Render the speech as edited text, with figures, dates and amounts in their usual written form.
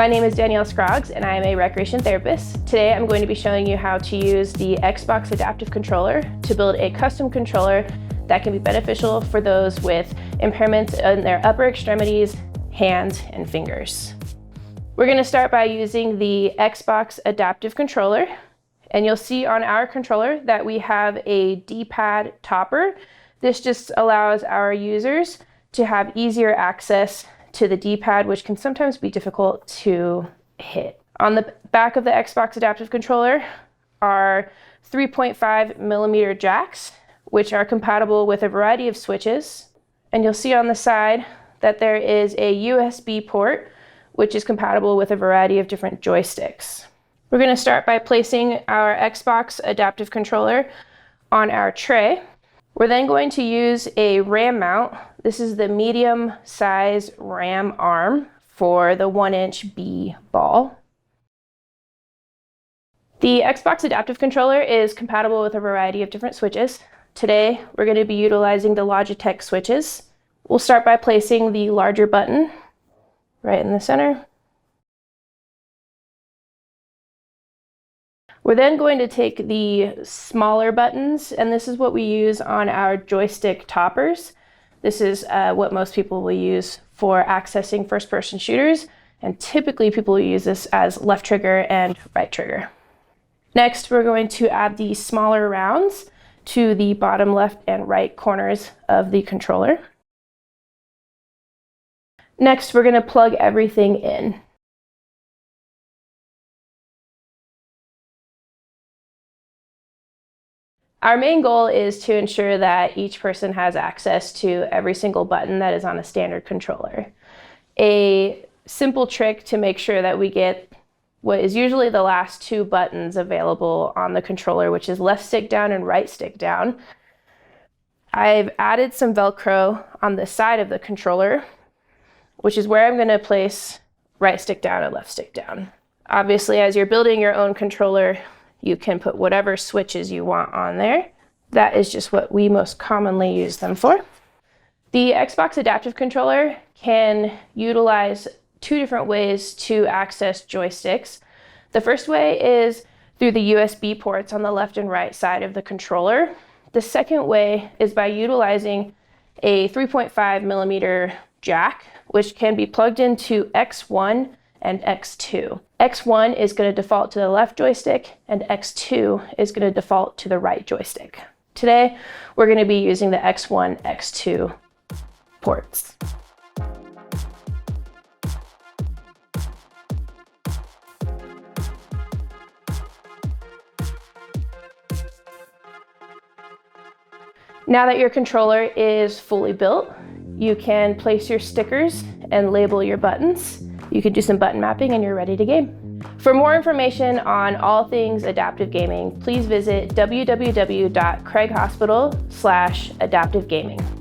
My name is Danielle Scroggs and I am a recreation therapist. Today I'm going to be showing you how to use the Xbox Adaptive Controller to build a custom controller that can be beneficial for those with impairments in their upper extremities, hands, and fingers. We're going to start by using the Xbox Adaptive Controller, and you'll see on our controller that we have a D-pad topper. This just allows our users to have easier access to the D-pad, which can sometimes be difficult to hit. On the back of the Xbox Adaptive Controller are 3.5mm jacks, which are compatible with a variety of switches. And you'll see on the side that there is a USB port, which is compatible with a variety of different joysticks. We're going to start by placing our Xbox Adaptive Controller on our tray. We're then going to use a RAM mount. This is the medium size RAM arm for the 1-inch B ball. The Xbox Adaptive Controller is compatible with a variety of different switches. Today, we're going to be utilizing the Logitech switches. We'll start by placing the larger button right in the center. We're then going to take the smaller buttons, and this is what we use on our joystick toppers. This is what most people will use for accessing first-person shooters, and typically people will use this as left trigger and right trigger. Next, we're going to add the smaller rounds to the bottom left and right corners of the controller. Next, we're going to plug everything in. Our main goal is to ensure that each person has access to every single button that is on a standard controller. A simple trick to make sure that we get what is usually the last two buttons available on the controller, which is left stick down and right stick down. I've added some Velcro on the side of the controller, which is where I'm going to place right stick down and left stick down. Obviously, as you're building your own controller, you can put whatever switches you want on there. That is just what we most commonly use them for. The Xbox Adaptive Controller can utilize two different ways to access joysticks. The first way is through the USB ports on the left and right side of the controller. The second way is by utilizing a 3.5mm jack, which can be plugged into X1 and X2. X1 is going to default to the left joystick and X2 is going to default to the right joystick. Today, we're going to be using the X1, X2 ports. Now that your controller is fully built, you can place your stickers and label your buttons. You can do some button mapping and you're ready to game. For more information on all things adaptive gaming, please visit www.craighospital/adaptivegaming.